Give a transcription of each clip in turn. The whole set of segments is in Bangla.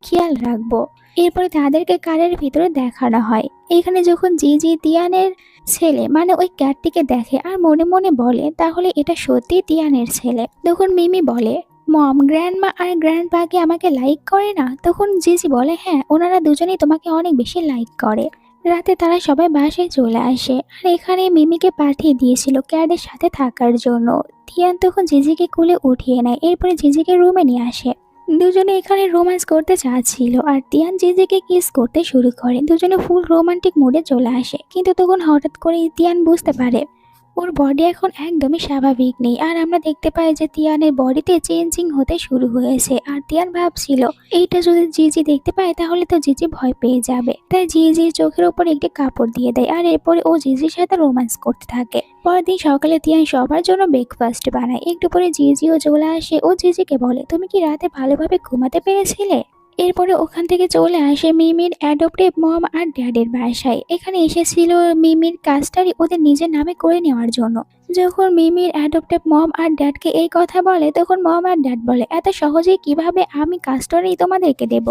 খেয়াল রাখবো। এরপরে তাদেরকে কারের ভিতরে দেখানো হয়। এখানে যখন জিজি তিয়ানের ছেলে মানে ওই ক্যাটটিকে দেখে আর মনে মনে বলে তাহলে এটা সত্যি তিয়ানের ছেলে, তখন মিমি বলে মম গ্র্যান্ডমা আর গ্র্যান্ডপা কি আমাকে লাইক করে না? তখন জিজি বলে হ্যাঁ, ওনারা দুজনেই তোমাকে অনেক বেশি লাইক করে। রাতে তারা সবাই বাসায় চলে আসে আর এখানে মিমিকে পাঠিয়ে দিয়েছিল ক্যাডের সাথে থাকার জন্য। তিয়ান তখন জিজিকে কোলে উঠিয়ে নেয়, এরপরে জিজিকে রুমে নিয়ে আসে। দুজনে এখানে রোম্যান্স করতে চাচ্ছিল আর তিয়ান জিজিকে কিস করতে শুরু করে। দুজনে ফুল রোমান্টিক মুডে চলে আসে, কিন্তু তখন হঠাৎ করে তিয়ান বুঝতে পারে ওর বডি এখন একদমই স্বাভাবিক নেই। আর আমরা দেখতে পাই যে তিয়ানের বডিতে চেঞ্জিং হতে শুরু হয়েছে। আর তিয়ান ভাবছিল এইটা যদি জিজি দেখতে পায় তাহলে তো জিজি ভয় পেয়ে যাবে, তাই জিজির চোখের উপর একটি কাপড় দিয়ে দেয় আর এরপরে ও জিজির সাথে রোম্যান্স করতে থাকে। পরের দিন সকালে তিয়ান সবার জন্য ব্রেকফাস্ট বানায়। একটু পরে জিজিও চলে আসে। ও জিজিকে বলে তুমি কি রাতে ভালোভাবে ঘুমাতে পেরেছিলে? এরপরে ওখান থেকে চলে আসে মিমির অ্যাডoptive মম আর ড্যাডের বাসায়। এখানে এসেছিল মিমির কাস্টাডি ওদের নিজের নামে করে নেওয়ার জন্য। যখন মিমির অ্যাডoptive মম আর ড্যাডকে এই কথা বলে তখন মম আর ড্যাড বলে এত সহজেই কিভাবে আমি কাস্টাডি তোমাদেরকে দেব?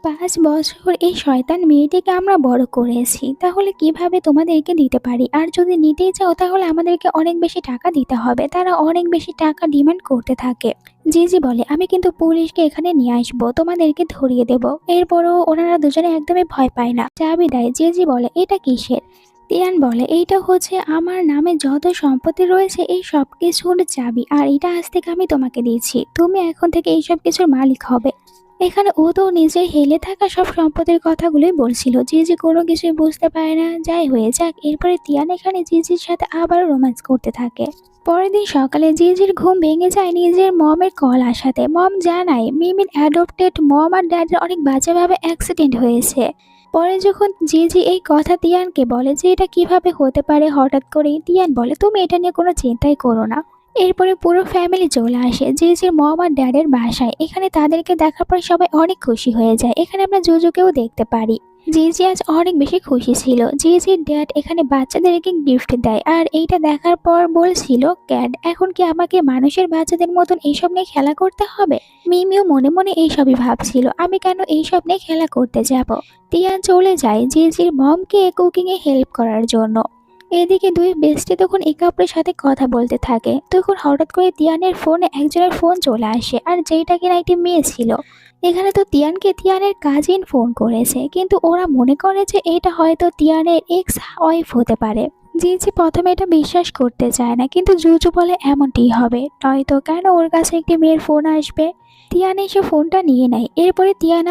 5 বছর এই শয়তান মেয়েটিকে আমরা বড় করেছি, তাহলে কিভাবে তোমাদেরকে দিতে পারি? আর যদি নিতেই চাও তাহলে আমাদেরকে অনেক বেশি টাকা দিতে হবে। তারা অনেক বেশি টাকা ডিমান্ড করতে থাকে। জিজি বলে আমি কিন্তু পুলিশকে এখানে নিয়ে আসবো, তোমাদেরকে ধরিয়ে দেব। এরপরও ওনারা দুজনে একদমই ভয় পায় না। চাবি দেয়। জিজি বলে এটা কিসের? তিয়ান বলে এইটা হচ্ছে আমার নামে যত সম্পত্তি রয়েছে এই সব কিছুর চাবি, আর এটা আজ থেকে আমি তোমাকে দিয়েছি। তুমি এখন থেকে এইসব কিছুর মালিক হবে। এখানে ও তো নিজে হেলে থাকা সব সম্পদের কথাগুলোই বলছিল। জিজি কোনো কিছুই বুঝতে পারে না। যাই হয়ে যাক, এরপরে তিয়ান এখানে জিজির সাথে আবার রোম্যান্স করতে থাকে। পরের দিন সকালে জিজির ঘুম ভেঙে যায় নিজের মমের কল আসাতে। মম জানায় মিমির অ্যাডপ্টেড মম আর ড্যাডের অনেক বাজেভাবে অ্যাক্সিডেন্ট হয়েছে। পরে যখন জিজি এই কথা তিয়ানকে বলে যে এটা কিভাবে হতে পারে হঠাৎ করেই, তিয়ান বলে তুমি এটা নিয়ে কোনো চিন্তাই করো না। এরপরে পুরো ফ্যামিলি চলে আসে জিজির মম আর ড্যাডের বাসায়। এখানে তাদেরকে দেখার পর সবাই অনেক খুশি হয়ে যায়। এখানে আমরা জুজুকেও দেখতে পারি। জিজি আজ অনেক বেশি খুশি ছিল। জিজির ড্যাড এখানে বাচ্চাদেরকে গিফট দেয় আর এইটা দেখার পর বলছিল ক্যাড এখন কি আমাকে মানুষের বাচ্চাদের মতন এইসব নিয়ে খেলা করতে হবে? মিমিও মনে মনে এইসবই ভাবছিল আমি কেন এইসব নিয়ে খেলা করতে যাব। তিয়ান চলে যায় জিজির মমকে কুকিং এ হেল্প করার জন্য। এদিকে দুই বেস্টি তখন একে অপরের সাথে কথা বলতে থাকে। তখন হঠাৎ করে তিয়ানের ফোনে একজনের ফোন চলে আসে, আর যেইটা কিনা একটি মেয়ে ছিল। এখানে তো তিয়ানকে তিয়ানের কাজিন ফোন করেছে, কিন্তু ওরা মনে করে যে এটা হয়তো তিয়ানের এক্স ওয়াইফ হতে পারে। জিজি প্রথমে এটা বিশ্বাস করতে চায় না, কিন্তু জুজু বলে এমনটিই হবে, নয়তো কেন ওর কাছে একটি মেয়ের ফোন আসবে। তিয়ান এসে ফোনটা নিয়ে নেয়। এরপরে তিয়ান